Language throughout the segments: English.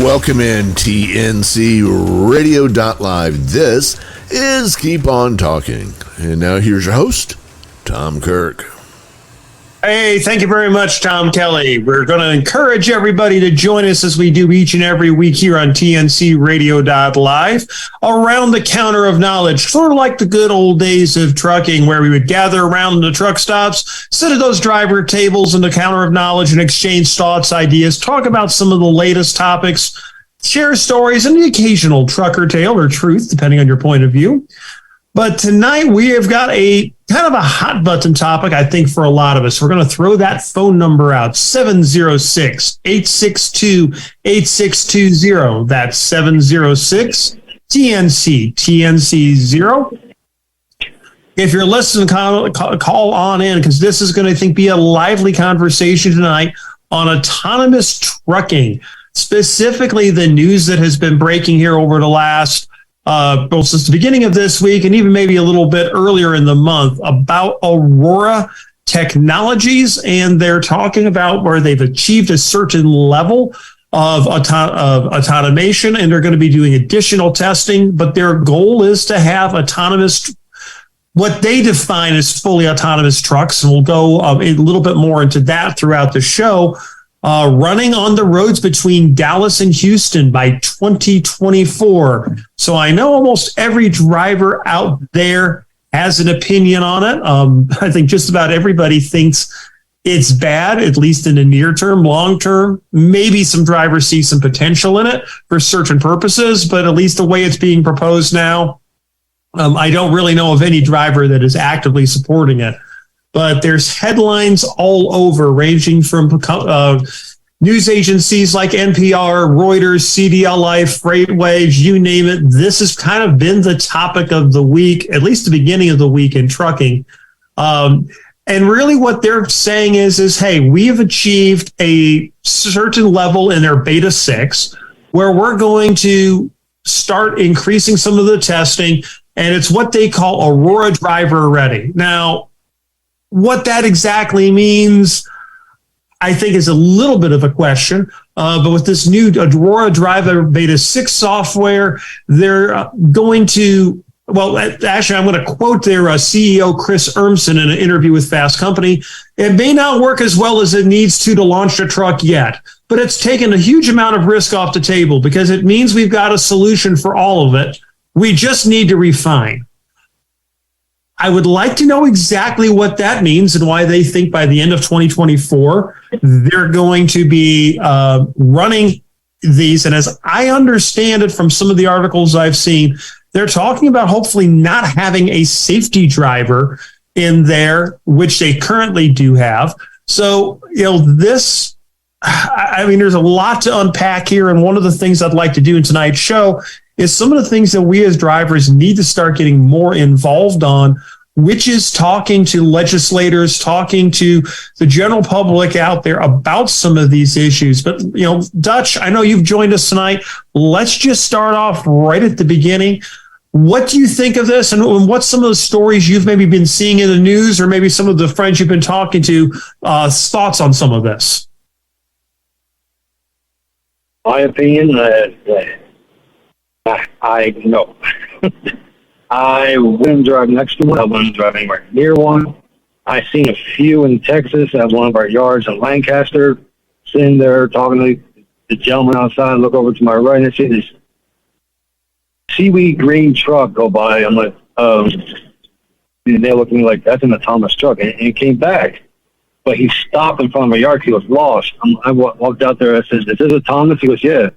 Welcome in TNC Radio.live. This is Keep On Talking. And now here's your host, Tom Kirk. Hey, thank you very much, Tom Kelly. We're going to encourage everybody to join us as we do each and every week here on TNC Radio.live, around the counter of knowledge, sort of like the good old days of trucking, where we would gather around the truck stops, sit at those driver tables in the counter of knowledge and exchange thoughts, ideas, talk about some of the latest topics, share stories, and the occasional trucker tale or truth, depending on your point of view. But tonight we have got a kind of a hot button topic, I think, for a lot of us. We're going to throw that phone number out, 706-862-8620. That's 706-TNC, TNC0. If you're listening, call on in, because this is going to, I think, be a lively conversation tonight on autonomous trucking, specifically the news that has been breaking here over the last both since the beginning of this week and even maybe a little bit earlier in the month about Aurora Technologies. And they're talking about where they've achieved a certain level of automation, and they're going to be doing additional testing. But their goal is to have autonomous, what they define as fully autonomous trucks. And we'll go a little bit more into that throughout the show. Running on the roads between Dallas and Houston by 2024. So I know almost every driver out there has an opinion on it. I think just about everybody thinks it's bad, at least in the near term. Long term, maybe some drivers see some potential in it for certain purposes, but at least the way it's being proposed now, I don't really know of any driver that is actively supporting it. But there's headlines all over, ranging from news agencies like NPR, Reuters, CDLI, FreightWaves, you name it. This has kind of been the topic of the week, at least the beginning of the week in trucking. And really what they're saying is, hey, we have achieved a certain level in their beta 6 where we're going to start increasing some of the testing, and it's what they call Aurora Driver Ready. Now, what that exactly means, I think, is a little bit of a question. But with this new Aurora Driver Beta 6 software, they're going to, well, actually, I'm going to quote their CEO, Chris Urmson, in an interview with Fast Company. It may not work as well as it needs to launch the truck yet, but it's taken a huge amount of risk off the table because it means we've got a solution for all of it. We just need to refine. I would like to know exactly what that means and why they think by the end of 2024, they're going to be running these. And as I understand it from some of the articles I've seen, they're talking about hopefully not having a safety driver in there, which they currently do have. So, this, I mean, there's a lot to unpack here. And one of the things I'd like to do in tonight's show is some of the things that we as drivers need to start getting more involved on, which is talking to legislators, talking to the general public out there about some of these issues. But, Dutch, I know you've joined us tonight. Let's just start off right at the beginning. What do you think of this, and what's some of the stories you've maybe been seeing in the news, or maybe some of the friends you've been talking to, thoughts on some of this? My opinion, I know. I wouldn't drive next to one. I wouldn't drive anywhere near one. I've seen a few in Texas at one of our yards in Lancaster, sitting there talking to the gentleman outside. Look over to my right and see this seaweed green truck go by. I'm like, and they looked at me like, that's an autonomous truck. And he came back. But he stopped in front of my yard. He was lost. I walked out there. I said, is this autonomous? He goes, yeah.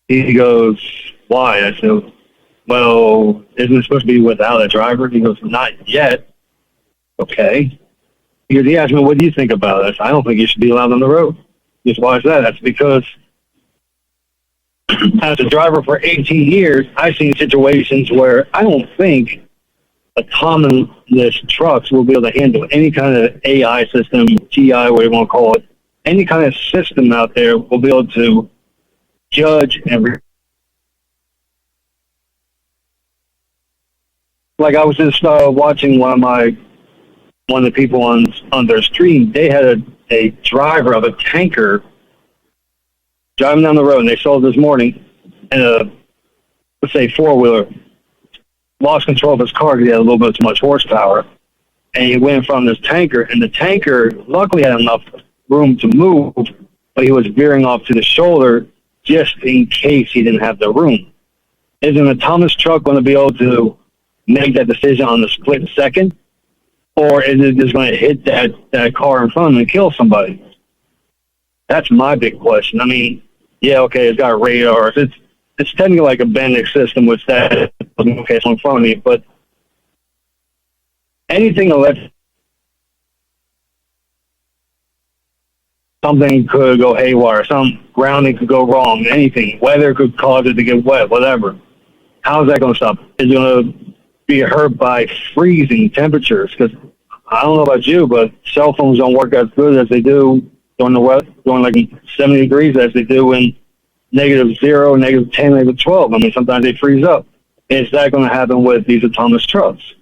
He goes, why? I said, well, isn't it supposed to be without a driver? He goes, not yet. Okay. He asked me, what do you think about this? I don't think you should be allowed on the road. He goes, why is that? That's because as a driver for 18 years, I've seen situations where I don't think autonomous trucks will be able to handle any kind of AI system, TI, whatever you want to call it. Any kind of system out there will be able to judge and like I was just watching one of the people on their stream. They had a driver of a tanker driving down the road, and they saw this morning, and let's say 4-wheeler lost control of his car because he had a little bit too much horsepower, and he went in front of this tanker, and the tanker luckily had enough room to move, but he was veering off to the shoulder just in case he didn't have the room. Is an autonomous truck going to be able to make that decision on the split second, or is it just going to hit that car in front of him and kill somebody? That's my big question. I mean, yeah, okay, it's got radar. It's technically like a Bendix system, which that okay, it's in front of me, but anything electric, something could go haywire, some grounding could go wrong, anything, weather could cause it to get wet, whatever. How is that going to stop? Is it going to be hurt by freezing temperatures? Because I don't know about you, but cell phones don't work as good as they do during the weather, during like 70 degrees as they do in -0, -10, -12. I mean, sometimes they freeze up. Is that going to happen with these autonomous trucks?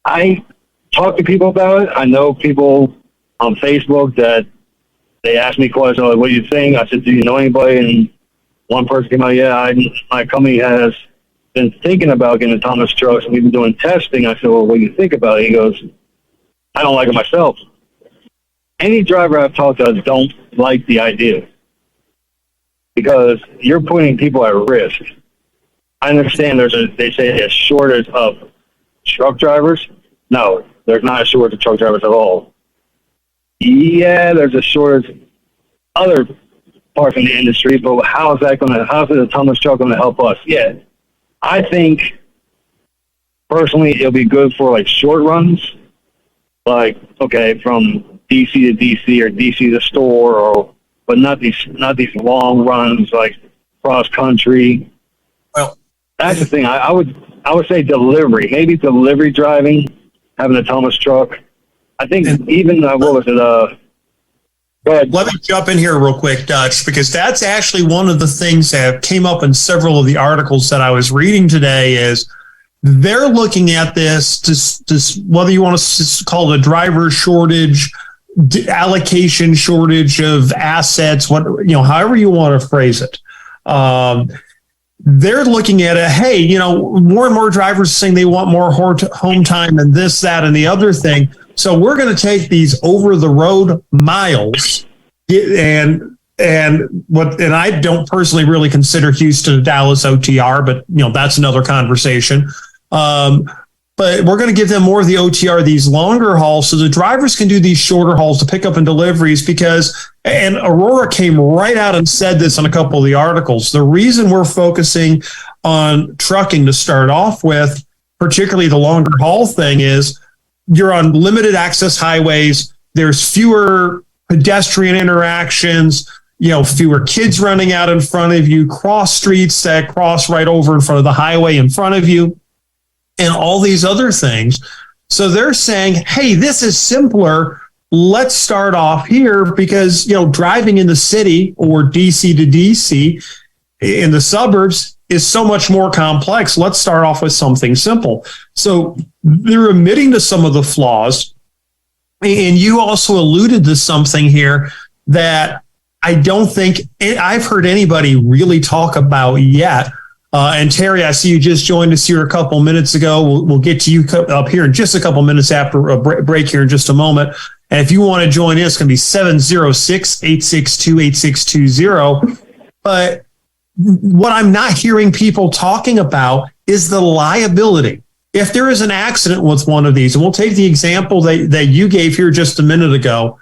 I talk to people about it. I know people on Facebook that they ask me questions like, what do you think? I said, do you know anybody? And one person came out, yeah, my company has been thinking about getting autonomous trucks, and we've been doing testing. I said, well, what do you think about it? He goes, I don't like it myself. Any driver I've talked to don't like the idea because you're putting people at risk. I understand they say a shortage of truck drivers. No, there's not a shortage of truck drivers at all. Yeah, there's a shortage of other parts in the industry, but how's the autonomous truck going to help us? Yeah, I think personally it'll be good for like short runs, like okay, from DC to DC or DC to store, but not these long runs like cross country. Well, that's the thing. I would say delivery, maybe delivery driving, having an autonomous truck. I think even what was it? Go ahead. Let me jump in here real quick, Dutch, because that's actually one of the things that came up in several of the articles that I was reading today. Is they're looking at this to whether you want to call it a driver shortage, allocation shortage of assets, however you want to phrase it. They're looking at it, hey, more and more drivers are saying they want more home time and this, that, and the other thing. So we're going to take these over the road miles and I don't personally really consider Houston to Dallas OTR, but that's another conversation. But we're going to give them more of the OTR, these longer hauls, so the drivers can do these shorter hauls to pick up and deliveries and Aurora came right out and said this on a couple of the articles. The reason we're focusing on trucking to start off with, particularly the longer haul thing, is you're on limited access highways. There's fewer pedestrian interactions, fewer kids running out in front of you, cross streets that cross right over in front of the highway in front of you, and all these other things. So they're saying, hey, this is simpler. Let's start off here because, driving in the city or DC to DC in the suburbs is so much more complex. Let's start off with something simple. So they're admitting to some of the flaws. And you also alluded to something here that I don't think I've heard anybody really talk about yet. And Terry, I see you just joined us here a couple minutes ago. We'll get to you up here in just a couple minutes after a break here in just a moment. And if you want to join in, it's going to be 706-862-8620. But what I'm not hearing people talking about is the liability. If there is an accident with one of these, and we'll take the example that you gave here just a minute ago,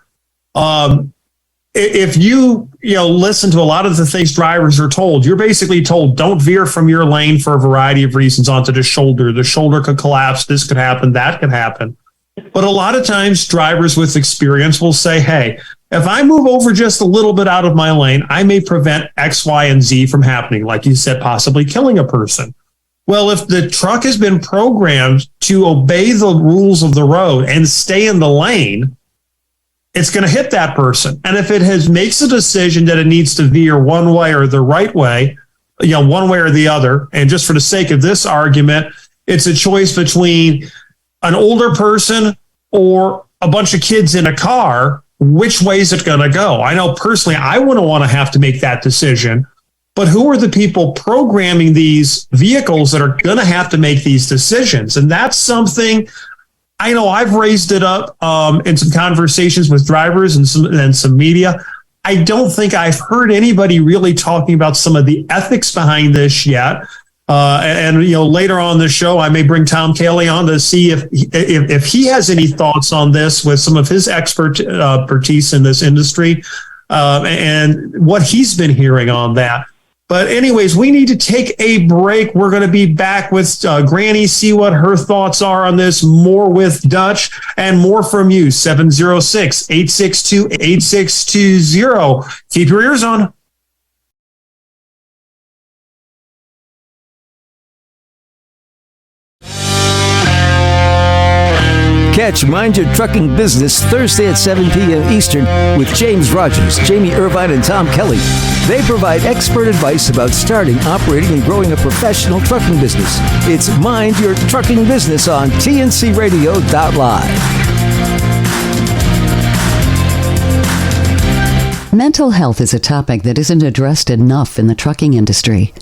if you listen to a lot of the things drivers are told, you're basically told don't veer from your lane for a variety of reasons onto the shoulder. The shoulder could collapse. This could happen. That could happen. But a lot of times drivers with experience will say, hey, if I move over just a little bit out of my lane, I may prevent X, Y, and Z from happening. Like you said, possibly killing a person. Well, if the truck has been programmed to obey the rules of the road and stay in the lane, it's going to hit that person. And if it makes a decision that it needs to veer one way or the right way, one way or the other, and just for the sake of this argument, it's a choice between an older person or a bunch of kids in a car. which way is it going to go? I know personally, I wouldn't want to have to make that decision, but who are the people programming these vehicles that are going to have to make these decisions? And that's something I know I've raised it up in some conversations with drivers and some media. I don't think I've heard anybody really talking about some of the ethics behind this yet. And later on in the show, I may bring Tom Kelly on to see if he has any thoughts on this with some of his expertise in this industry and what he's been hearing on that. But anyways, we need to take a break. We're going to be back with Granny, see what her thoughts are on this, more with Dutch, and more from you. 706-862-8620. Keep your ears on. Catch Mind Your Trucking Business Thursday at 7 p.m. Eastern with James Rogers, Jamie Irvine, and Tom Kelly. They provide expert advice about starting, operating, and growing a professional trucking business. It's Mind Your Trucking Business on TNCRadio.live. Mental health is a topic that isn't addressed enough in the trucking industry.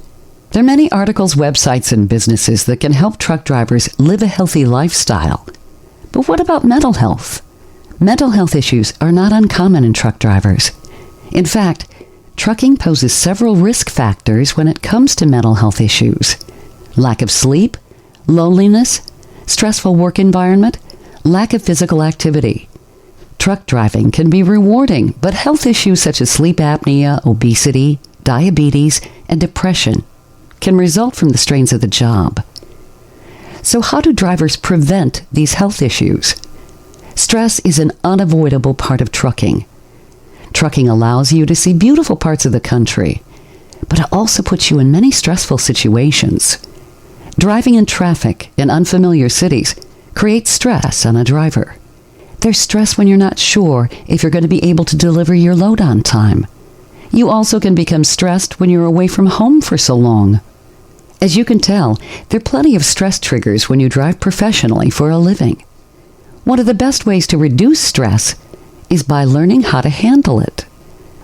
There are many articles, websites, and businesses that can help truck drivers live a healthy lifestyle. But what about mental health? Mental health issues are not uncommon in truck drivers. In fact, trucking poses several risk factors when it comes to mental health issues. Lack of sleep, loneliness, stressful work environment, lack of physical activity. Truck driving can be rewarding, but health issues such as sleep apnea, obesity, diabetes, and depression can result from the strains of the job. So how do drivers prevent these health issues? Stress is an unavoidable part of trucking. Trucking allows you to see beautiful parts of the country, but it also puts you in many stressful situations. Driving in traffic in unfamiliar cities creates stress on a driver. There's stress when you're not sure if you're going to be able to deliver your load on time. You also can become stressed when you're away from home for so long. As you can tell, there are plenty of stress triggers when you drive professionally for a living. One of the best ways to reduce stress is by learning how to handle it.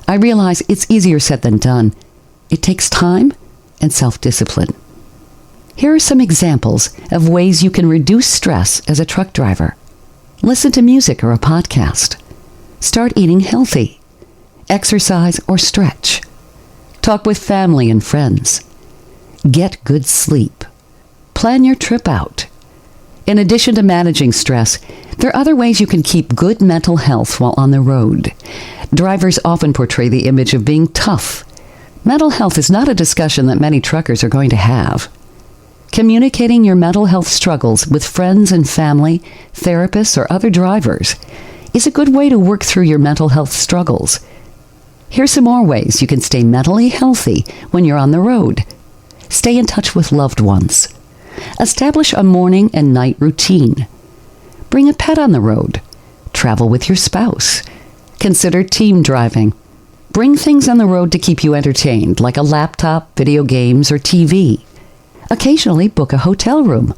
I realize it's easier said than done. It takes time and self-discipline. Here are some examples of ways you can reduce stress as a truck driver. Listen to music or a podcast. Start eating healthy. Exercise or stretch. Talk with family and friends. Get good sleep. Plan your trip out. In addition to managing stress, there are other ways you can keep good mental health while on the road. Drivers often portray the image of being tough. Mental health is not a discussion that many truckers are going to have. Communicating your mental health struggles with friends and family, therapists, or other drivers is a good way to work through your mental health struggles. Here's some more ways you can stay mentally healthy when you're on the road. Stay in touch with loved ones. Establish a morning and night routine. Bring a pet on the road. Travel with your spouse. Consider team driving. Bring things on the road to keep you entertained, like a laptop, video games, or TV. Occasionally book a hotel room.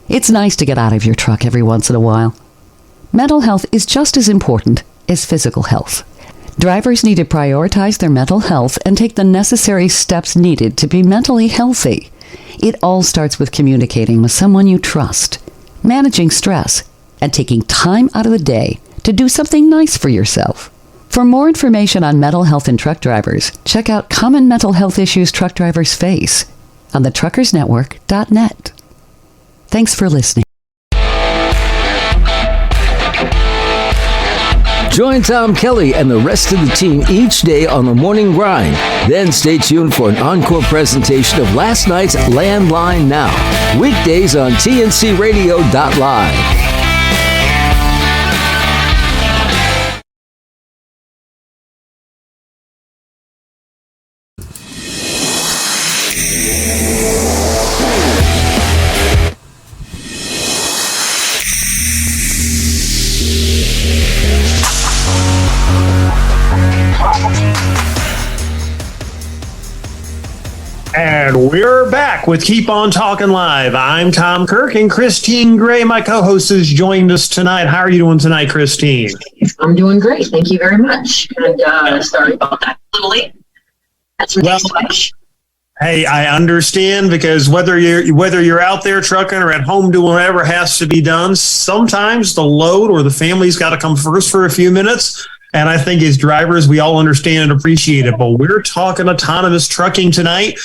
It's nice to get out of your truck every once in a while. Mental health is just as important as physical health. Drivers need to prioritize their mental health and take the necessary steps needed to be mentally healthy. It all starts with communicating with someone you trust, managing stress, and taking time out of the day to do something nice for yourself. For more information on mental health in truck drivers, check out Common Mental Health Issues Truck Drivers Face on thetruckersnetwork.net. Thanks for listening. Join Tom Kelly and the rest of the team each day on the Morning Grind. Then stay tuned for an encore presentation of last night's Landline Now. Weekdays on TNCRadio.live. And We're back with Keep On Talking Live. I'm Tom Kirk, and Christine Gray, my co-host, has joined us tonight. How are you doing tonight, Christine? I'm doing great. Thank you very much. And sorry about that. A little late. That's some days. Hey, I understand, because whether you're out there trucking or at home doing whatever has to be done, sometimes the load or the family's got to come first for a few minutes. And I think as drivers, we all understand and appreciate it. But we're talking autonomous trucking tonight.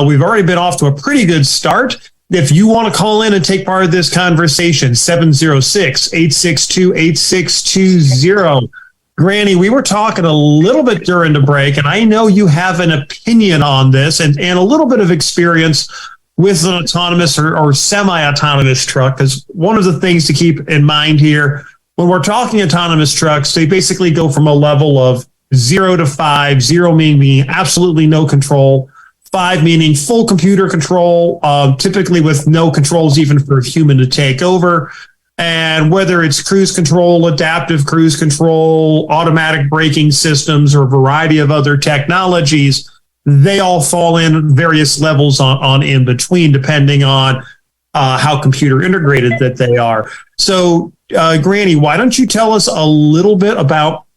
We've already been off to a pretty good start. If you want to call in and take part of this conversation, 706-862-8620. Granny, we were talking a little bit during the break, and I know you have an opinion on this and a little bit of experience with an autonomous or semi-autonomous truck, because one of the things to keep in mind here, when we're talking autonomous trucks, they basically go from a level of 0 to 5, 0 meaning absolutely no control, 5 meaning full computer control, typically with no controls even for a human to take over. And whether it's cruise control, adaptive cruise control, automatic braking systems, or a variety of other technologies, they all fall in various levels on in between, depending on how computer integrated that they are. So, Granny, why don't you tell us a little bit about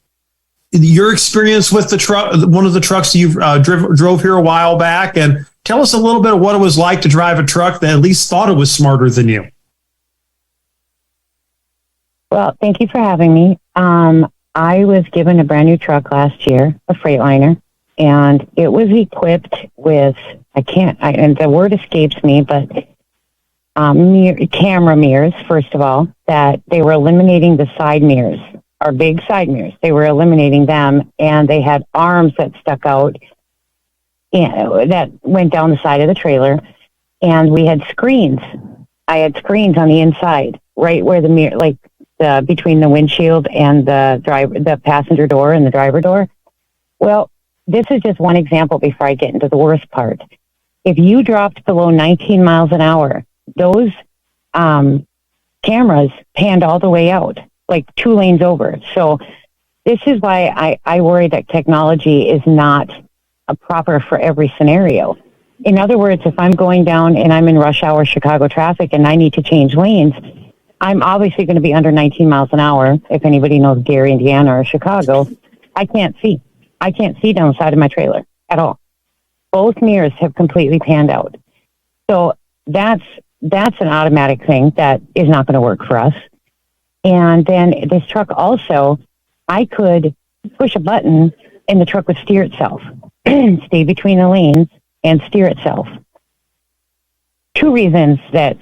your experience with the truck, one of the trucks you drove here a while back, and tell us a little bit of what it was like to drive a truck that at least thought it was smarter than you. Well, thank you for having me. I was given a brand new truck last year, a Freightliner, and it was equipped with, and the word escapes me, but camera mirrors, first of all, that they were eliminating the side mirrors, our big side mirrors. They were eliminating them, and they had arms that stuck out that went down the side of the trailer, and we had screens. I had screens on the inside, right where the mirror, like, between the windshield and the passenger door and the driver door. Well, this is just one example before I get into the worst part. If you dropped below 19 miles an hour, those cameras panned all the way out, like 2 lanes over. So this is why I worry that technology is not proper for every scenario. In other words, if I'm going down and I'm in rush hour Chicago traffic and I need to change lanes, I'm obviously going to be under 19 miles an hour. If anybody knows Gary, Indiana, or Chicago, I can't see. I can't see down the side of my trailer at all. Both mirrors have completely panned out. So that's an automatic thing that is not going to work for us. And then this truck also, I could push a button and the truck would steer itself, stay between the lanes and steer itself. 2 reasons that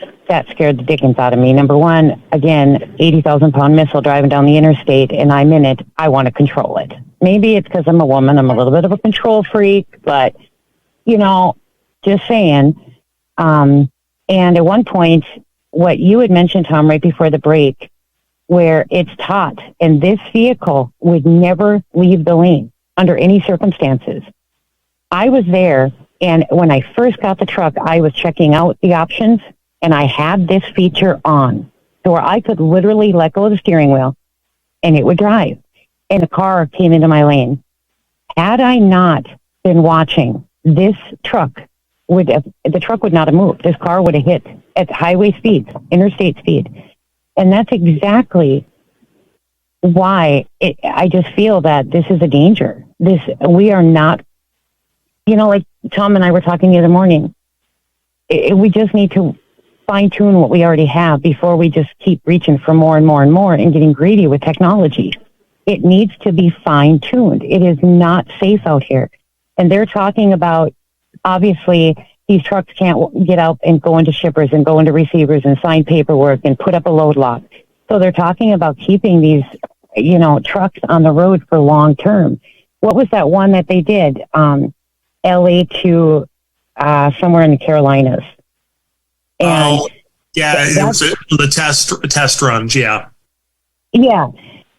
scared the dickens out of me. Number one, again, 80,000-pound missile driving down the interstate, and I'm in it. I want to control it. Maybe it's because I'm a woman. I'm a little bit of a control freak, but, just saying. And at one point, what you had mentioned, Tom, right before the break, where it's taught, and this vehicle would never leave the lane under any circumstances. I was there, and when I first got the truck, I was checking out the options, and I had this feature on, so where I could literally let go of the steering wheel, and it would drive, and the car came into my lane. Had I not been watching, the truck would not have moved. This car would have hit at highway speeds, interstate speed. And that's exactly why I just feel that this is a danger. We are not, like Tom and I were talking the other morning, we just need to fine tune what we already have before we just keep reaching for more and more and more and getting greedy with technology. It needs to be fine tuned. It is not safe out here. And they're talking about, obviously, these trucks can't get out and go into shippers and go into receivers and sign paperwork and put up a load lock. So they're talking about keeping these, trucks on the road for long term. What was that one that they did? LA to somewhere in the Carolinas. And it was the test runs. Yeah. Yeah.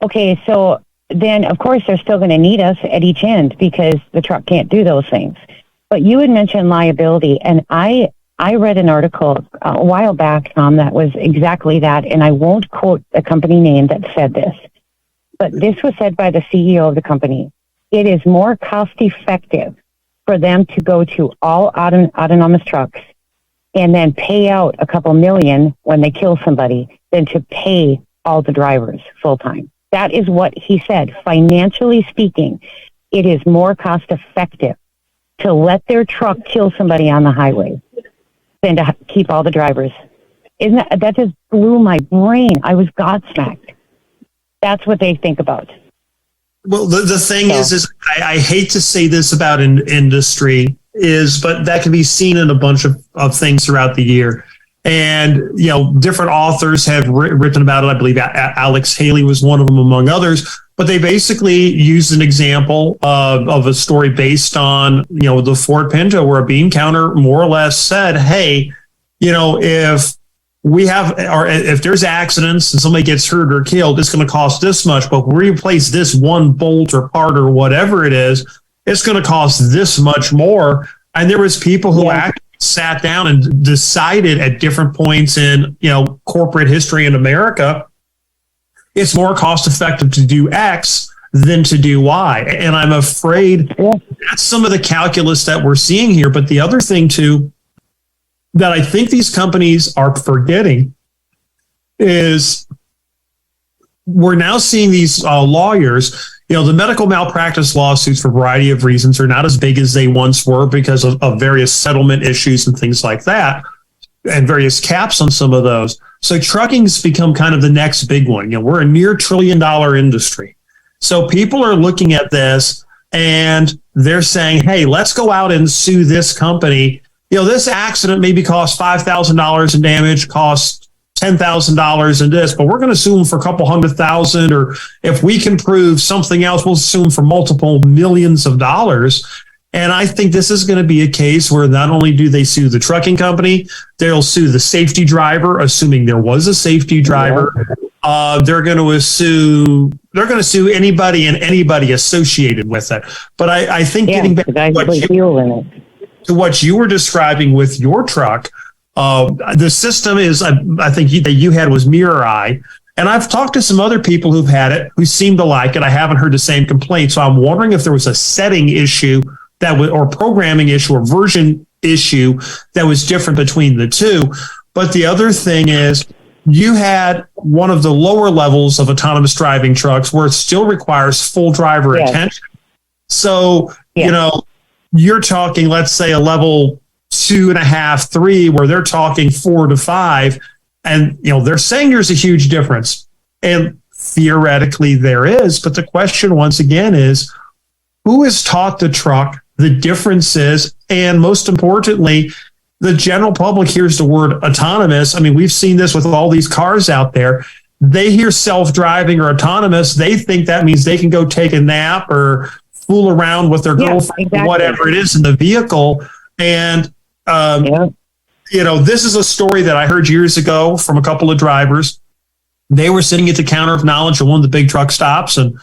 Okay. So then, of course, they're still going to need us at each end because the truck can't do those things. But you had mentioned liability, and I read an article a while back, Tom, that was exactly that, and I won't quote the company name that said this, but this was said by the CEO of the company. It is more cost effective for them to go to all autonomous trucks and then pay out a couple million when they kill somebody than to pay all the drivers full time. That is what he said. Financially speaking, it is more cost effective to let their truck kill somebody on the highway than to keep all the drivers. Isn't that just blew my brain. I was gobsmacked. That's what they think about. Well, the thing is I hate to say this about industry but that can be seen in a bunch of things throughout the year. And, different authors have written about it. I believe Alex Haley was one of them, among others. But they basically used an example of a story based on, the Ford Pinto, where a bean counter more or less said, hey, if we have, or if there's accidents and somebody gets hurt or killed, it's going to cost this much. But when we replace this one bolt or part or whatever it is, it's going to cost this much more. And there was people who actually sat down and decided at different points in, corporate history in America, it's more cost effective to do X than to do Y. And I'm afraid that's some of the calculus that we're seeing here. But the other thing too, that I think these companies are forgetting is we're now seeing these lawyers, the medical malpractice lawsuits for a variety of reasons are not as big as they once were because of various settlement issues and things like that, and various caps on some of those. So trucking's become kind of the next big one. We're a near $1 trillion industry. So people are looking at this and they're saying, hey, let's go out and sue this company. This accident maybe cost $5,000 in damage, cost $10,000 in this, but we're going to sue them for a couple $100,000, or if we can prove something else, we'll sue them for multiple millions of dollars. And I think this is going to be a case where not only do they sue the trucking company, they'll sue the safety driver, assuming there was a safety driver. They're going to sue anybody and anybody associated with it. But I think getting back to what you were describing with your truck, the system is, I think that you had was Mirror Eye. And I've talked to some other people who've had it who seem to like it. I haven't heard the same complaint. So I'm wondering if there was a setting issue or programming issue or version issue that was different between the two. But the other thing is you had one of the lower levels of autonomous driving trucks where it still requires full driver attention. So, you're talking, let's say, a level 2.5, 3, where they're talking 4 to 5. And, they're saying there's a huge difference. And theoretically there is. But the question once again is, who has taught the truck the differences? And most importantly, the general public hears the word autonomous. I mean, we've seen this with all these cars out there. They hear self-driving or autonomous. They think that means they can go take a nap or fool around with their girlfriend, whatever it is in the vehicle. And, this is a story that I heard years ago from a couple of drivers. They were sitting at the counter of knowledge at one of the big truck stops. And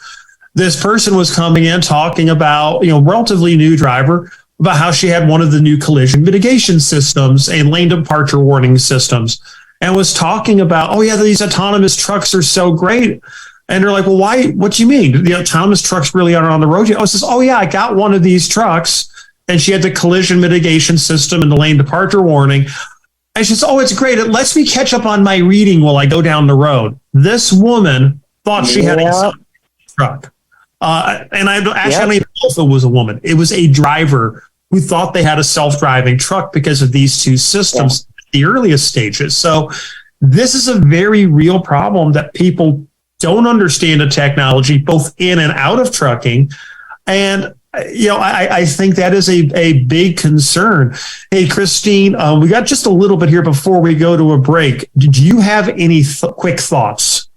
this person was coming in talking about, relatively new driver, about how she had one of the new collision mitigation systems and lane departure warning systems, and was talking about, these autonomous trucks are so great. And they're like, well, why? What do you mean? The autonomous trucks really aren't on the road yet? Says, I got one of these trucks. And she had the collision mitigation system and the lane departure warning. And she says, it's great. It lets me catch up on my reading while I go down the road. This woman thought she had a truck. And I don't even know if it was a woman. It was a driver who thought they had a self-driving truck because of these two systems at the earliest stages. So this is a very real problem that people don't understand the technology, both in and out of trucking. And I think that is a big concern. Hey, Christine, we got just a little bit here before we go to a break. Did you have any quick thoughts?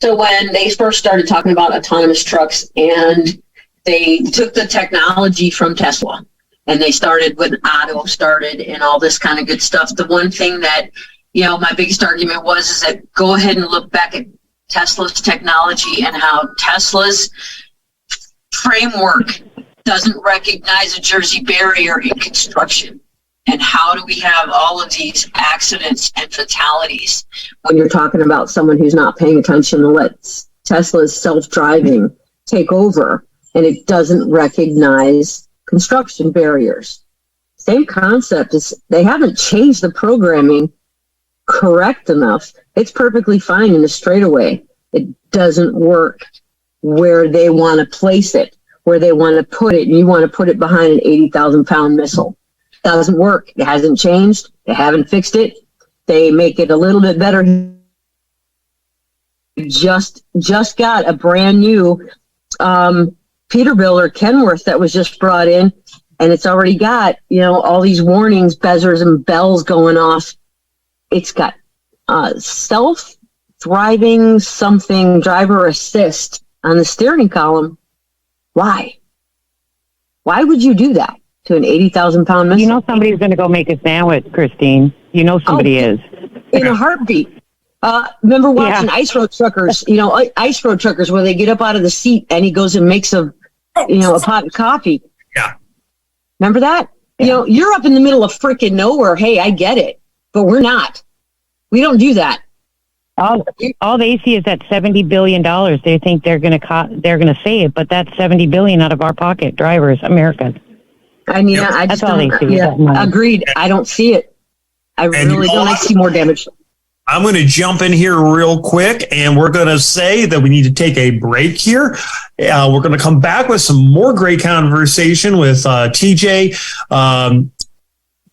So when they first started talking about autonomous trucks, and they took the technology from Tesla, and they started when Otto started and all this kind of good stuff, the one thing that, my biggest argument is that go ahead and look back at Tesla's technology and how Tesla's framework doesn't recognize a Jersey barrier in construction. And how do we have all of these accidents and fatalities when you're talking about someone who's not paying attention and lets Tesla's self-driving take over, and it doesn't recognize construction barriers. Same concept. Is they haven't changed the programming correct enough. It's perfectly fine in a straightaway. It doesn't work where they want to place it, where they want to put it, and you want to put it behind an 80,000-pound missile. Doesn't work. It hasn't changed. They haven't fixed it. They make it a little bit better. Just got a brand new Peterbilt or Kenworth that was just brought in, and it's already got, all these warnings, buzzers and bells going off. It's got self-driving something, driver assist on the steering column. Why? Why would you do that to an 80,000-pound missile? Somebody's going to go make a sandwich, Christine. Somebody is. In a heartbeat. Remember watching Ice Road Truckers, Ice Road Truckers, where they get up out of the seat and he goes and makes a pot of coffee. Yeah. Remember that? Yeah. You're up in the middle of freaking nowhere. Hey, I get it, but we're not. We don't do that. All they see is that $70 billion. They think they're going to save, but that's $70 billion out of our pocket, drivers, Americans. I mean, I just that's all they see. Yeah, agreed. I don't see it. I really don't. I see more damage. I'm going to jump in here real quick, and we're going to say that we need to take a break here. We're going to come back with some more great conversation with TJ,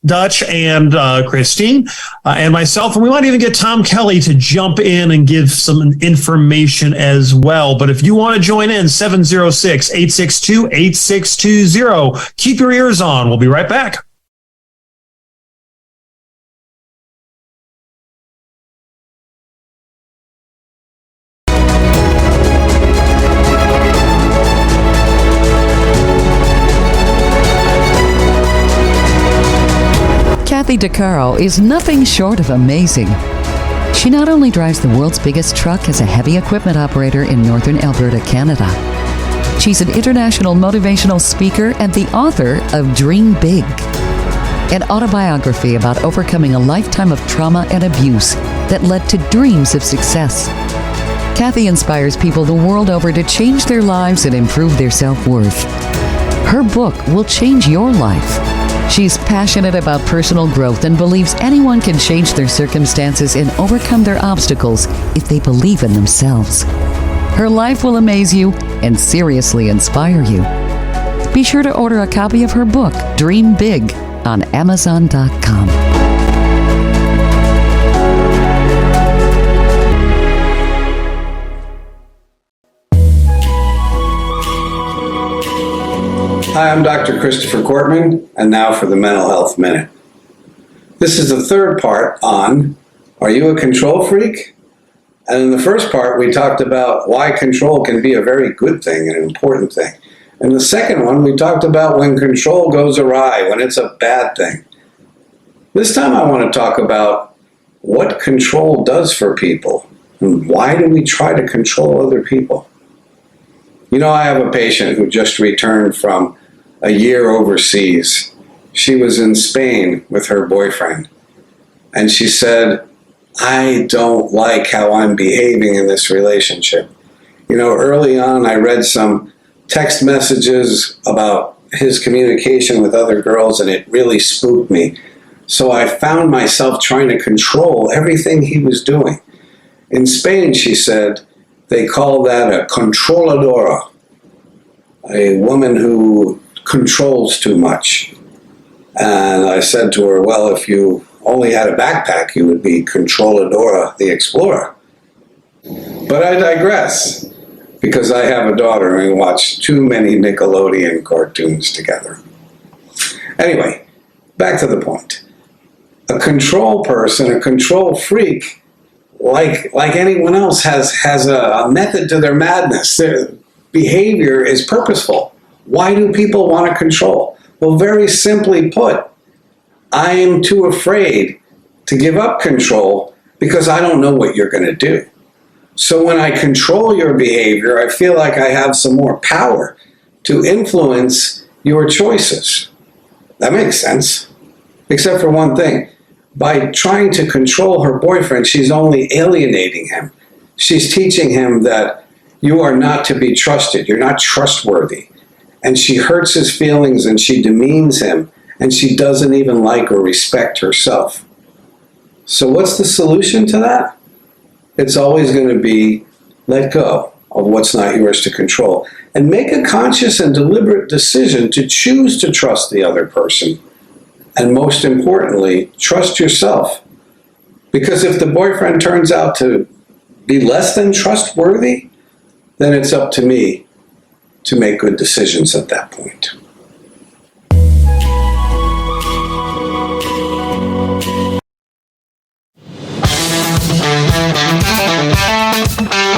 Dutch, and Christine, and myself. And we might even get Tom Kelly to jump in and give some information as well. But if you want to join in, 706-862-8620. Keep your ears on. We'll be right back. Kathy DeCaro is nothing short of amazing. She not only drives the world's biggest truck as a heavy equipment operator in northern Alberta, Canada. She's an international motivational speaker and the author of Dream Big, an autobiography about overcoming a lifetime of trauma and abuse that led to dreams of success. Kathy inspires people the world over to change their lives and improve their self-worth. Her book will change your life. She's passionate about personal growth and believes anyone can change their circumstances and overcome their obstacles if they believe in themselves. Her life will amaze you and seriously inspire you. Be sure to order a copy of her book, Dream Big, on Amazon.com. Hi, I'm Dr. Christopher Cortman, and now for the Mental Health Minute. This is the third part on, are you a control freak? And in the first part, we talked about why control can be a very good thing and an important thing. In the second one, we talked about when control goes awry, when it's a bad thing. This time I want to talk about what control does for people, and why do we try to control other people? I have a patient who just returned from a year overseas. She was in Spain with her boyfriend, and she said, I don't like how I'm behaving in this relationship. Early on, I read some text messages about his communication with other girls, and it really spooked me. So I found myself trying to control everything he was doing. In Spain, she said, they call that a controladora, a woman who controls too much. And I said to her, well, if you only had a backpack, you would be Controladora the Explorer. But I digress, because I have a daughter and we watch too many Nickelodeon cartoons together. Anyway, back to the point. A control person, a control freak, like anyone else, has a method to their madness. Their behavior is purposeful. Why do people want to control? Well, very simply put, I am too afraid to give up control because I don't know what you're going to do. So when I control your behavior, I feel like I have some more power to influence your choices. That makes sense. Except for one thing. By trying to control her boyfriend, she's only alienating him. She's teaching him that you are not to be trusted. You're not trustworthy. and she hurts his feelings and she demeans him and she doesn't even like or respect herself. So what's the solution to that? It's always going to be let go of what's not yours to control and make a conscious and deliberate decision to choose to trust the other person. And most importantly, trust yourself. Because if the boyfriend turns out to be less than trustworthy, then it's up to me to make good decisions at that point.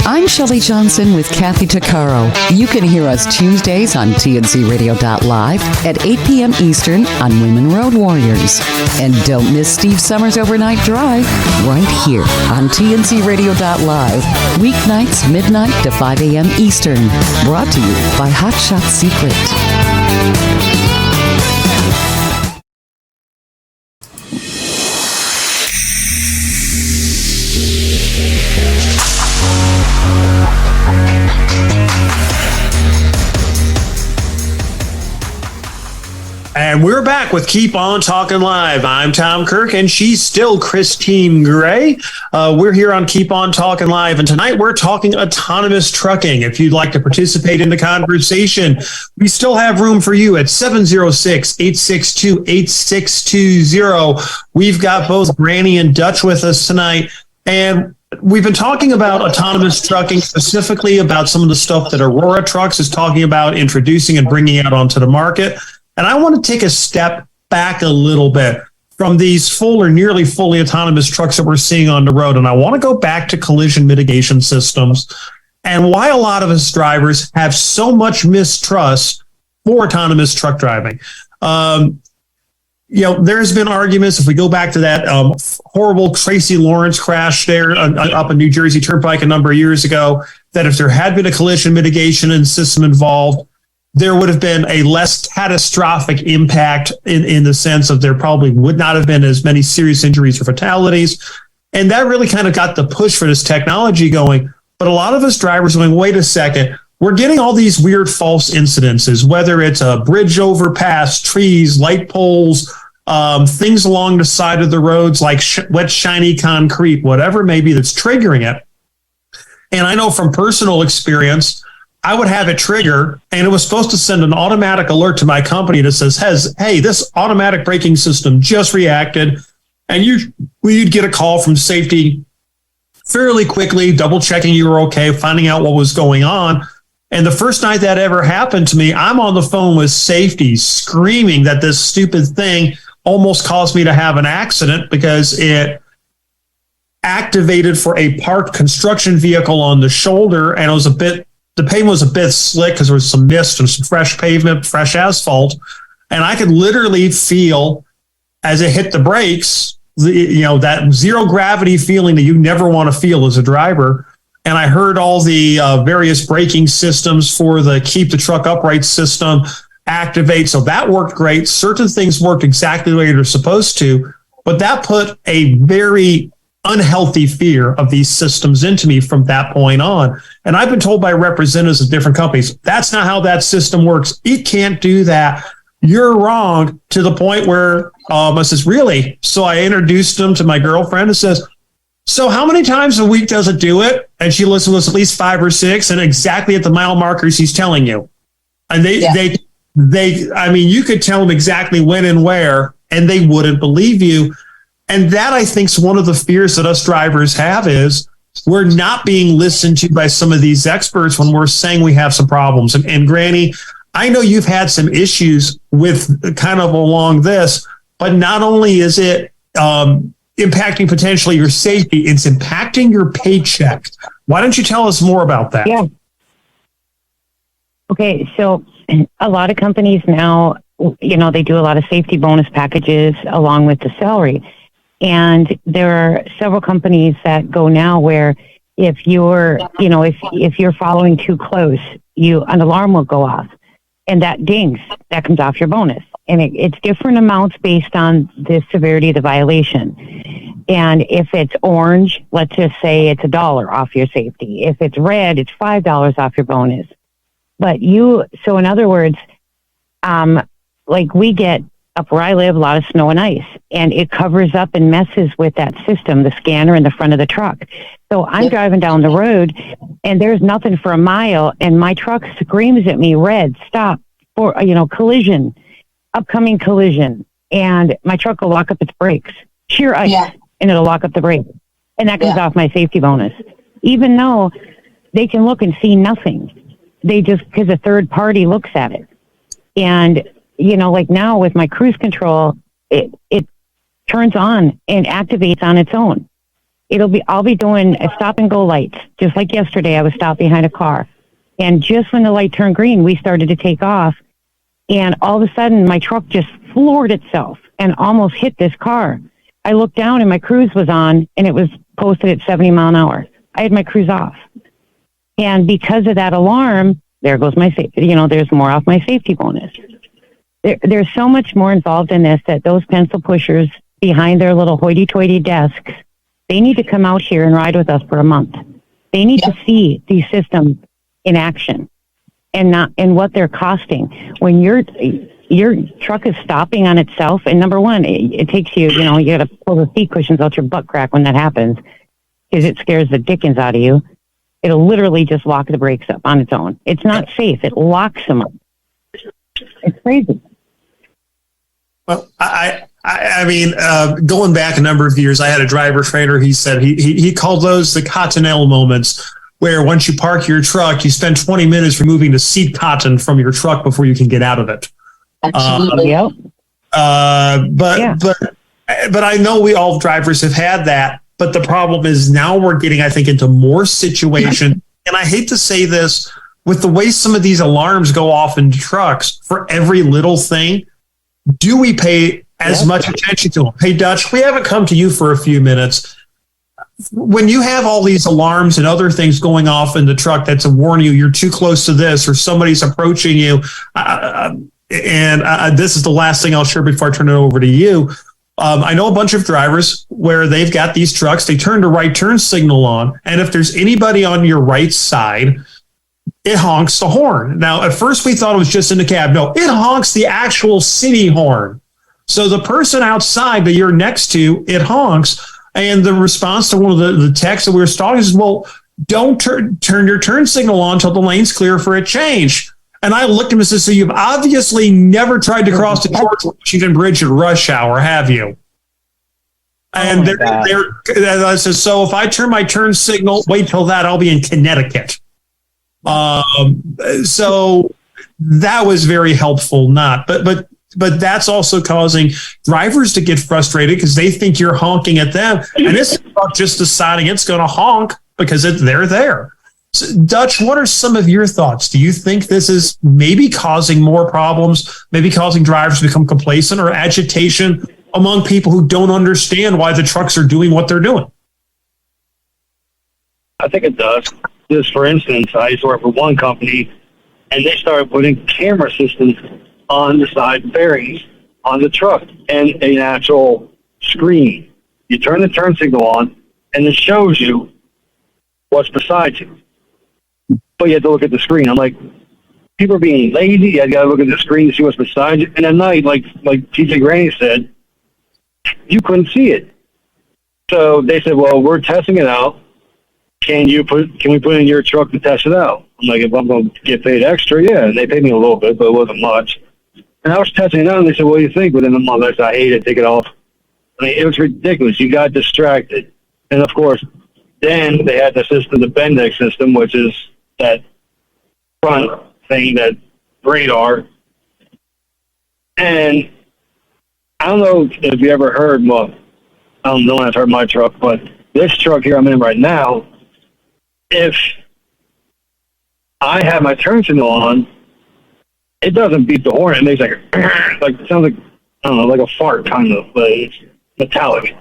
I'm Shelley Johnson with Kathy Tuccaro. You can hear us Tuesdays on TNCRadio.live at 8 p.m. Eastern on Women Road Warriors. And don't miss Steve Summers' Overnight Drive right here on TNCRadio.live, weeknights midnight to 5 a.m. Eastern. Brought to you by Hot Shot Secret. And we're back with Keep On Talking Live. I'm Tom Kirk, and she's still Christine Gray. We're here on Keep On Talking Live, and tonight we're talking autonomous trucking. If you'd like to participate in the conversation, we still have room for you at 706-862-8620. We've got both Granny and Dutch with us tonight, and we've been talking about autonomous trucking, specifically about some of the stuff that Aurora Trucks is talking about introducing and bringing out onto the market. And I want to take a step back a little bit from these full or nearly fully autonomous trucks that we're seeing on the road. And I want to go back to collision mitigation systems and why a lot of us drivers have so much mistrust for autonomous truck driving. There's been arguments, if we go back to that horrible Tracy Lawrence crash there up in New Jersey Turnpike a number of years ago, that if there had been a collision mitigation system involved, there would have been a less catastrophic impact in the sense of there probably would not have been as many serious injuries or fatalities. And that really kind of got the push for this technology going. But a lot of us drivers are going, wait a second, we're getting all these weird false incidences, whether it's a bridge overpass, trees, light poles, things along the side of the roads like wet, shiny concrete, whatever it may be that's triggering it. And I know from personal experience, I would have it trigger, and it was supposed to send an automatic alert to my company that says, hey, this automatic braking system just reacted. And you'd get a call from safety fairly quickly, double checking you were okay, finding out what was going on. And the first night that ever happened to me, I'm on the phone with safety screaming that this stupid thing almost caused me to have an accident because it activated for a parked construction vehicle on the shoulder, and the pavement was a bit slick because there was some mist and some fresh pavement, fresh asphalt. And I could literally feel as it hit the brakes, that zero gravity feeling that you never want to feel as a driver. And I heard all the various braking systems for the keep the truck upright system activate. So that worked great. Certain things worked exactly the way they're supposed to, but that put a very unhealthy fear of these systems into me from that point on. And I've been told by representatives of different companies, that's not how that system works. It can't do that. You're wrong, to the point where I says, really? So I introduced them to my girlfriend and says, so how many times a week does it do it? And she listened to us at least 5 or 6, and exactly at the mile markers he's telling you. And they, you could tell them exactly when and where, and they wouldn't believe you. And that, I think, is one of the fears that us drivers have, is we're not being listened to by some of these experts when we're saying we have some problems. And Granny, I know you've had some issues with kind of along this, but not only is it impacting potentially your safety, it's impacting your paycheck. Why don't you tell us more about that? Yeah. Okay, so a lot of companies now, they do a lot of safety bonus packages along with the salary. And there are several companies that go now where if you're, if you're following too close, an alarm will go off, and that dings, that comes off your bonus. And it's different amounts based on the severity of the violation. And if it's orange, let's just say it's $1 off your safety. If it's red, it's $5 off your bonus. But so in other words, like we get up where I live, a lot of snow and ice, and it covers up and messes with that system, the scanner in the front of the truck. So I'm driving down the road and there's nothing for a mile and my truck screams at me, red, stop, for, collision, upcoming collision. And my truck will lock up its brakes, sheer ice, and it'll lock up the brakes. And that comes off my safety bonus. Even though they can look and see nothing, they just, because a third party looks at it. And like now with my cruise control, it turns on and activates on its own. I'll be doing a stop and go lights. Just like yesterday, I was stopped behind a car. And just when the light turned green, we started to take off. And all of a sudden, my truck just floored itself and almost hit this car. I looked down and my cruise was on and it was posted at 70 mile an hour. I had my cruise off. And because of that alarm, there goes my safety, there's more off my safety bonus. There's so much more involved in this that those pencil pushers behind their little hoity-toity desks, they need to come out here and ride with us for a month. They need to see these systems in action and what they're costing. When your truck is stopping on itself, and number one, it takes you, you got to pull the seat cushions out your butt crack when that happens because it scares the dickens out of you. It'll literally just lock the brakes up on its own. It's not safe. It locks them up. It's crazy. Well, I mean, going back a number of years, I had a driver trainer. He said he called those the cottonelle moments, where once you park your truck, you spend 20 minutes removing the seat cotton from your truck before you can get out of it. Absolutely. But I know we all drivers have had that. But the problem is now we're getting, I think, into more situations. And I hate to say this, with the way some of these alarms go off in trucks for every little thing, do we pay as much attention to them? Hey, Dutch, we haven't come to you for a few minutes. When you have all these alarms and other things going off in the truck that's a warning you're too close to this or somebody's approaching you, this is the last thing I'll share before I turn it over to you. I know a bunch of drivers where they've got these trucks, they turn the right turn signal on, and if there's anybody on your right side, it honks the horn. Now, at first we thought it was just in the cab. No, it honks the actual city horn. So the person outside that you're next to, it honks. And the response to one of the texts that we were stalking is, well, don't turn your turn signal on until the lane's clear for a change. And I looked at him and said, so you've obviously never tried to cross the George Washington Bridge at rush hour, have you? And I said, so if I turn my turn signal, wait till that, I'll be in Connecticut. So that was very helpful, but that's also causing drivers to get frustrated because they think you're honking at them. And it's not just deciding it's going to honk because they're there. So, Dutch, what are some of your thoughts? Do you think this is maybe causing more problems, maybe causing drivers to become complacent or agitation among people who don't understand why the trucks are doing what they're doing? I think it does. Just for instance, I used to work for one company, and they started putting camera systems on the side bearings on the truck and an actual screen. You turn the turn signal on, and it shows you what's beside you. But you have to look at the screen. I'm like, people are being lazy. You got to look at the screen to see what's beside you. And at night, like TJ Granny said, you couldn't see it. So they said, well, we're testing it out. Can we put it in your truck to test it out? I'm like, if I'm going to get paid extra, yeah. And they paid me a little bit, but it wasn't much. And I was testing it out, and they said, what do you think? Within a month, I said, I hate it, take it off. I mean, it was ridiculous. You got distracted. And, of course, then they had the system, the Bendix system, which is that front thing, that radar. And I don't know if you ever heard, well, I don't know if I've heard my truck, but this truck here I'm in right now, if I have my turn signal on, it doesn't beep the horn. It makes like it sounds like, I don't know, like a fart kind of, but it's metallic.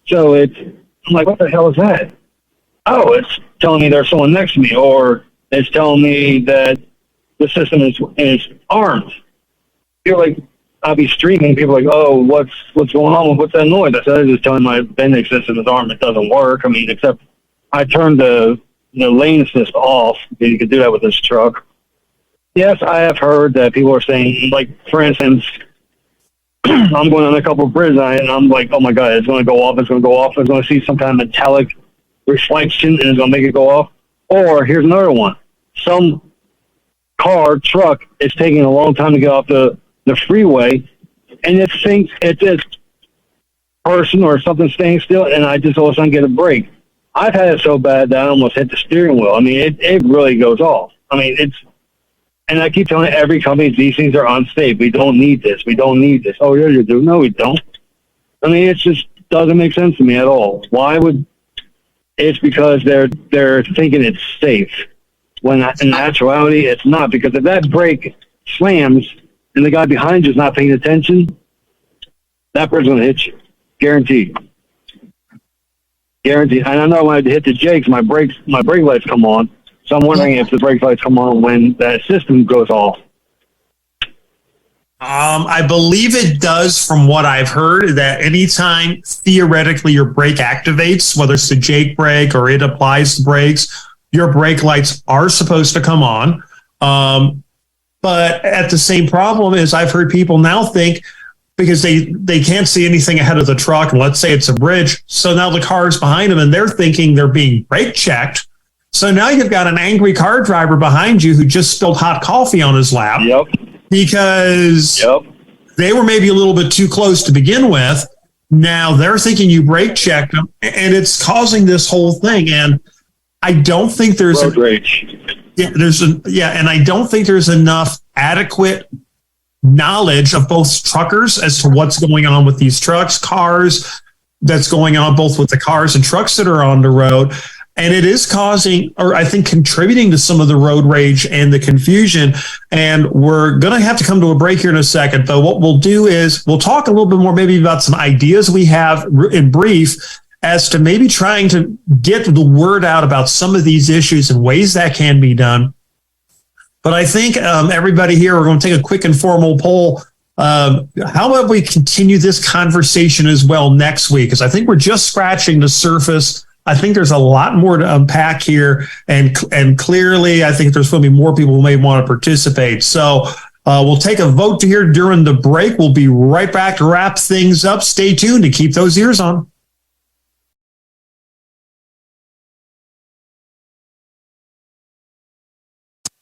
So I'm like, what the hell is that? Oh, it's telling me there's someone next to me, or it's telling me that the system is armed. You're like, I'll be streaming. People are like, oh, what's going on? What's that noise? I said, it's just telling my Bendix system is armed. It doesn't work. I mean, except I turned the lane assist off. You could do that with this truck. Yes, I have heard that people are saying, like, for instance, I'm going on a couple of bridges and I'm like, oh my God, it's going to go off, it's going to go off, it's going to see some kind of metallic reflection and it's going to make it go off. Or here's another one. Some truck is taking a long time to get off the freeway, and it thinks it's this person or something staying still, and I just all of a sudden get a break. I've had it so bad that I almost hit the steering wheel. I mean, it really goes off. I mean, and I keep telling every company these things are unsafe. We don't need this. We don't need this. Oh, yeah, you do. No, we don't. I mean, it just doesn't make sense to me at all. Why would? It's because they're thinking it's safe, when in actuality it's not. Because if that brake slams and the guy behind you is not paying attention, that person's going to hit you, guaranteed. Guaranteed. And I know when I hit the Jakes, my brake lights come on. So I'm wondering if the brake lights come on when that system goes off. I believe it does, from what I've heard, that anytime theoretically your brake activates, whether it's the Jake brake or it applies the brakes, your brake lights are supposed to come on. But at the same problem is I've heard people now think, because they can't see anything ahead of the truck, and let's say it's a bridge, so now the car's behind them and they're thinking they're being brake checked. So now you've got an angry car driver behind you who just spilled hot coffee on his lap. Yep. Because they were maybe a little bit too close to begin with. Now they're thinking you brake checked them, and it's causing this whole thing. And I don't think there's road rage. And I don't think there's enough adequate knowledge of both truckers as to what's going on with these trucks, cars, that's going on both with the cars and trucks that are on the road. And it is causing, or I think contributing to some of the road rage and the confusion. And we're going to have to come to a break here in a second. But what we'll do is we'll talk a little bit more maybe about some ideas we have in brief as to maybe trying to get the word out about some of these issues and ways that can be done. But I think everybody here, we're going to take a quick informal poll. How about we continue this conversation as well next week? Because I think we're just scratching the surface. I think there's a lot more to unpack here, and clearly I think there's going to be more people who may want to participate. So we'll take a vote here during the break. We'll be right back to wrap things up. Stay tuned to keep those ears on.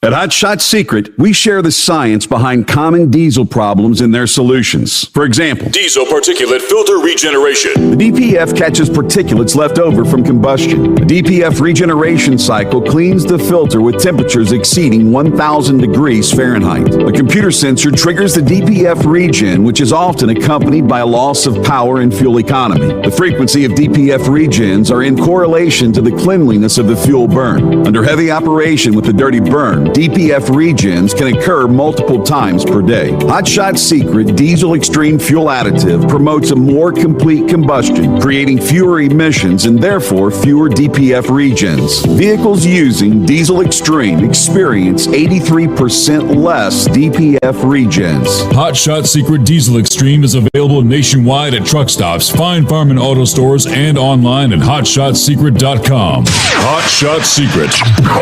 At Hot Shot Secret, we share the science behind common diesel problems and their solutions. For example, diesel particulate filter regeneration. The DPF catches particulates left over from combustion. The DPF regeneration cycle cleans the filter with temperatures exceeding 1,000 degrees Fahrenheit. A computer sensor triggers the DPF regen, which is often accompanied by a loss of power and fuel economy. The frequency of DPF regens are in correlation to the cleanliness of the fuel burn. Under heavy operation with the dirty burn, DPF regens can occur multiple times per day. Hot Shot Secret Diesel Extreme Fuel Additive promotes a more complete combustion, creating fewer emissions and therefore fewer DPF regens. Vehicles using Diesel Extreme experience 83% less DPF regens. Hot Shot Secret Diesel Extreme is available nationwide at truck stops, Fine Farm and auto stores, and online at hotshotsecret.com. Hot Shot Secret,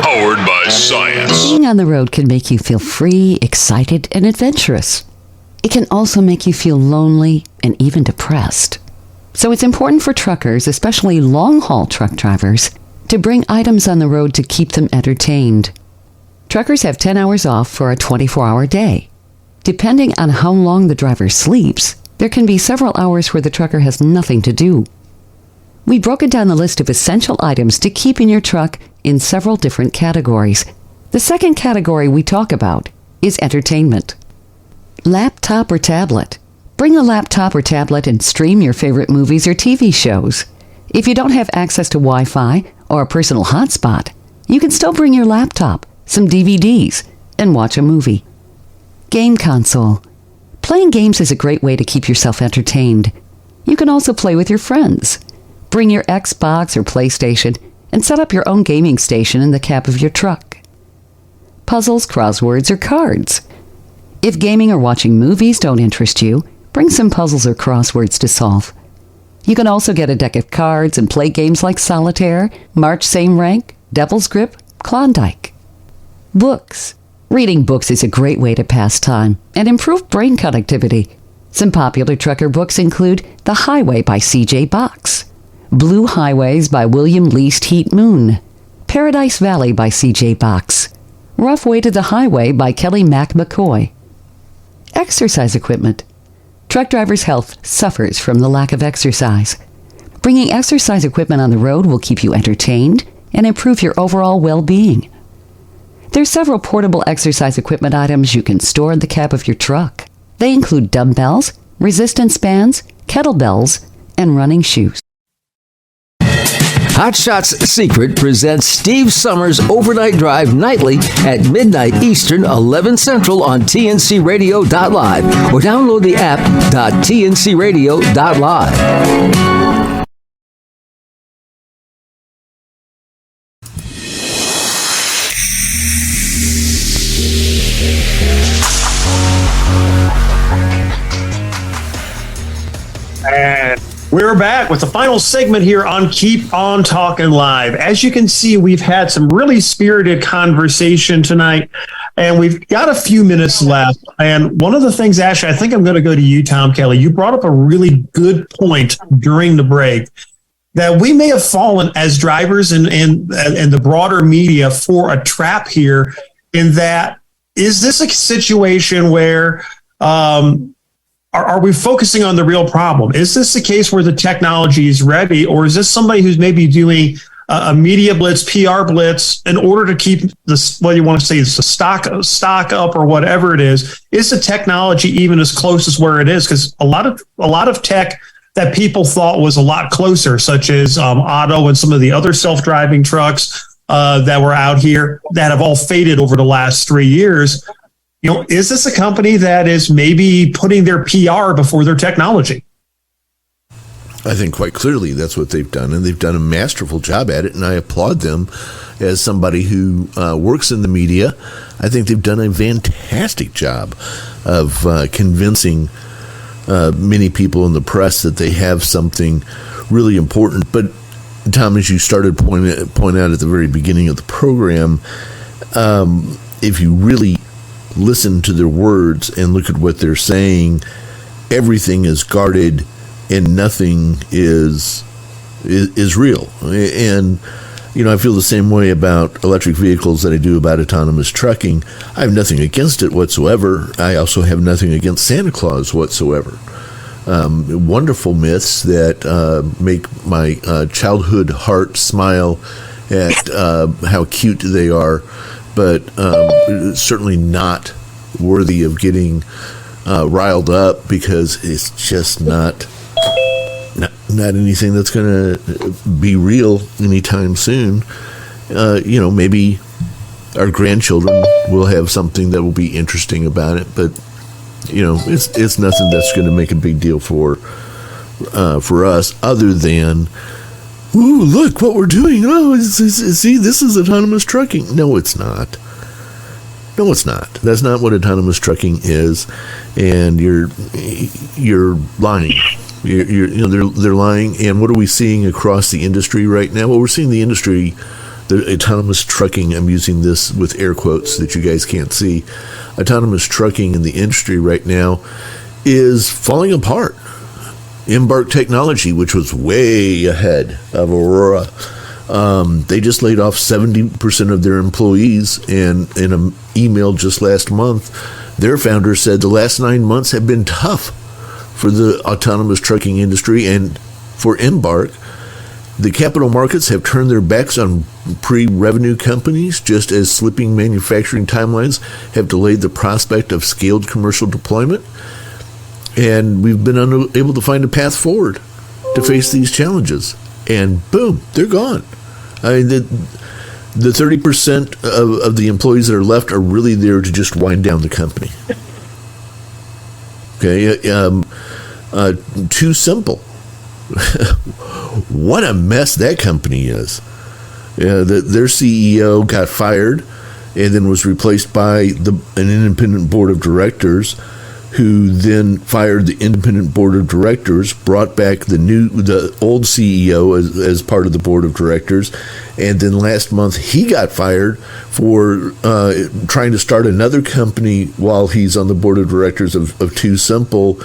powered by science. Being on the road can make you feel free, excited, and adventurous. It can also make you feel lonely and even depressed. So it's important for truckers, especially long-haul truck drivers, to bring items on the road to keep them entertained. Truckers have 10 hours off for a 24-hour day. Depending on how long the driver sleeps, there can be several hours where the trucker has nothing to do. We've broken down the list of essential items to keep in your truck in several different categories. The second category we talk about is entertainment. Laptop or tablet. Bring a laptop or tablet and stream your favorite movies or TV shows. If you don't have access to Wi-Fi or a personal hotspot, you can still bring your laptop, some DVDs, and watch a movie. Game console. Playing games is a great way to keep yourself entertained. You can also play with your friends. Bring your Xbox or PlayStation and set up your own gaming station in the cab of your truck. Puzzles, crosswords, or cards. If gaming or watching movies don't interest you, bring some puzzles or crosswords to solve. You can also get a deck of cards and play games like Solitaire, March Same Rank, Devil's Grip, Klondike. Books. Reading books is a great way to pass time and improve brain connectivity. Some popular trucker books include The Highway by C.J. Box, Blue Highways by William Least Heat Moon, Paradise Valley by C.J. Box, Rough Way to the Highway by Kelly Mac McCoy. Exercise equipment. Truck drivers' health suffers from the lack of exercise. Bringing exercise equipment on the road will keep you entertained and improve your overall well-being. There's several portable exercise equipment items you can store in the cab of your truck. They include dumbbells, resistance bands, kettlebells, and running shoes. Hot Shots Secret presents Steve Summers' Overnight Drive nightly at midnight Eastern, 11 Central on tncradio.live or download the app .tncradio.live. And we're back with the final segment here on Keep On Talking Live. As you can see, we've had some really spirited conversation tonight, and we've got a few minutes left. And one of the things, Ashley, I think I'm going to go to you, Tom Kelly. You brought up a really good point during the break that we may have fallen as drivers and the broader media for a trap here, in that, is this a situation where are we focusing on the real problem? Is this a case where the technology is ready, or is this somebody who's maybe doing a media blitz, PR blitz, in order to keep this, what you want to say, is the stock up or whatever it is? Is the technology even as close as where it is? Because a lot of tech that people thought was a lot closer, such as Otto and some of the other self-driving trucks that were out here, that have all faded over the last 3 years. You know, is this a company that is maybe putting their PR before their technology? I think quite clearly that's what they've done, and they've done a masterful job at it, and I applaud them as somebody who works in the media. I think they've done a fantastic job of convincing many people in the press that they have something really important. But, Tom, as you started point out at the very beginning of the program, if you really listen to their words and look at what they're saying, everything is guarded and nothing is real. And, you know, I feel the same way about electric vehicles that I do about autonomous trucking. I have nothing against it whatsoever. I also have nothing against Santa Claus whatsoever. Wonderful myths that make my childhood heart smile at how cute they are, but certainly not worthy of getting riled up, because it's just not anything that's going to be real anytime soon. You know, maybe our grandchildren will have something that will be interesting about it, but you know, it's nothing that's going to make a big deal for us, other than, ooh, look what we're doing. Oh, see, this is autonomous trucking. No, it's not. No, it's not. That's not what autonomous trucking is, and you're lying. You know, they're lying. And what are we seeing across the industry right now? Well, we're seeing the industry, the autonomous trucking. I'm using this with air quotes that you guys can't see. Autonomous trucking in the industry right now is falling apart. Embark Technology, which was way ahead of Aurora, they just laid off 70% of their employees, and in an email just last month, their founder said the last 9 months have been tough for the autonomous trucking industry and for Embark. The capital markets have turned their backs on pre-revenue companies, just as slipping manufacturing timelines have delayed the prospect of scaled commercial deployment. And we've been unable to find a path forward to face these challenges. And boom, they're gone. I mean, the 30% of the employees that are left are really there to just wind down the company. Okay, too simple. What a mess that company is. Their CEO got fired and then was replaced by an independent board of directors who then fired the independent board of directors, brought back the old CEO as part of the board of directors, and then last month he got fired for trying to start another company while he's on the board of directors of Too Simple.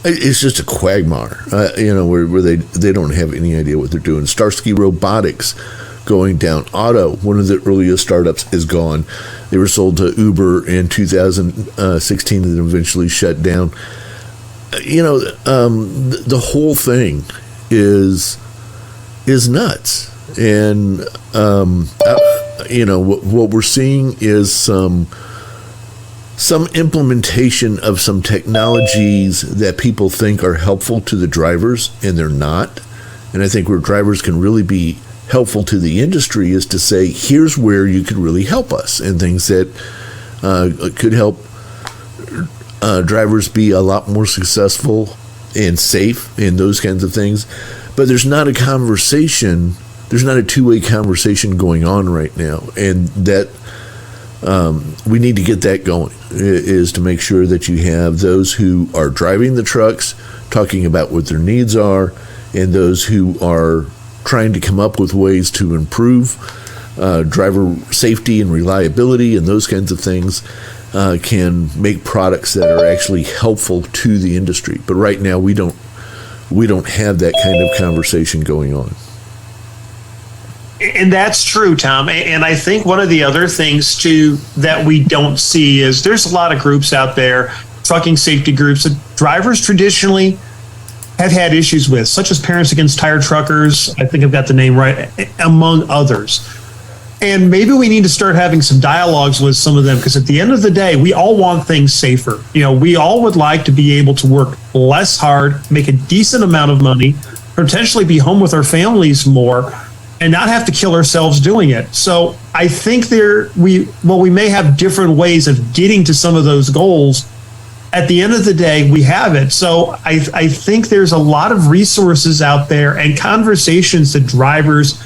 It's just a quagmire, where they don't have any idea what they're doing. Starsky Robotics going down. Otto, one of the earliest startups, is gone. They were sold to Uber in 2016 and then eventually shut down. The whole thing is nuts. And, what we're seeing is some implementation of some technologies that people think are helpful to the drivers, and they're not. And I think where drivers can really be helpful to the industry is to say, here's where you could really help us, and things that could help drivers be a lot more successful and safe and those kinds of things. But there's not a conversation, there's not a two-way conversation going on right now, and that we need to get that going, is to make sure that you have those who are driving the trucks talking about what their needs are, and those who are trying to come up with ways to improve driver safety and reliability and those kinds of things, can make products that are actually helpful to the industry. But right now we don't have that kind of conversation going on. And that's true, Tom. And I think one of the other things too that we don't see is there's a lot of groups out there, trucking safety groups, that drivers traditionally have had issues with, such as Parents Against Tire Truckers, I think I've got the name right, among others. And maybe we need to start having some dialogues with some of them, because at the end of the day, we all want things safer. We all would like to be able to work less hard, make a decent amount of money, potentially be home with our families more, and not have to kill ourselves doing it. So I think we may have different ways of getting to some of those goals. At the end of the day, we have it. So I think there's a lot of resources out there and conversations that drivers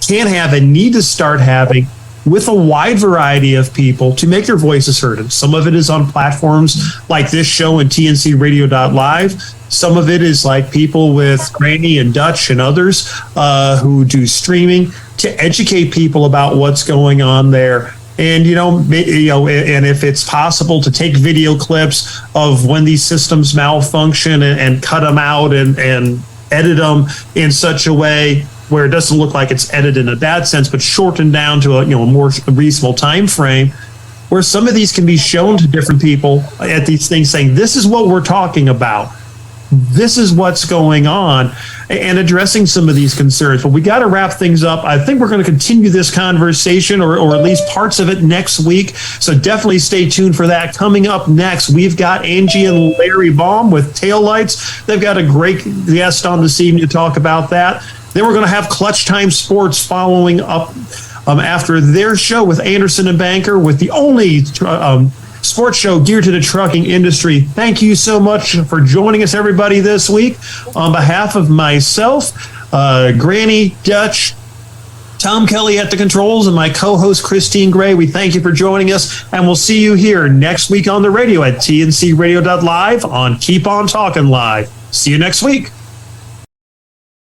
can have and need to start having with a wide variety of people to make their voices heard. And some of it is on platforms like this show and tncradio.live. Some of it is like people with Granny and Dutch and others who do streaming to educate people about what's going on there. And, and if it's possible to take video clips of when these systems malfunction and cut them out and edit them in such a way where it doesn't look like it's edited in a bad sense, but shortened down to a more reasonable time frame, where some of these can be shown to different people at these things, saying, this is what we're talking about. This is what's going on, and addressing some of these concerns. But we got to wrap things up. I think we're going to continue this conversation, or at least parts of it, next week. So definitely stay tuned for that. Coming up next, we've got Angie and Larry Baum with Taillights. They've got a great guest on this evening to talk about that. Then we're going to have Clutch Time Sports following up after their show with Anderson and Banker, with the only sports show geared to the trucking industry. Thank you so much for joining us, everybody, this week. On behalf of myself, Granny, Dutch, Tom Kelly at the controls, and my co-host Christine Gray, we thank you for joining us, and we'll see you here next week on the radio at tncradio.live on Keep On Talking Live. See you next week.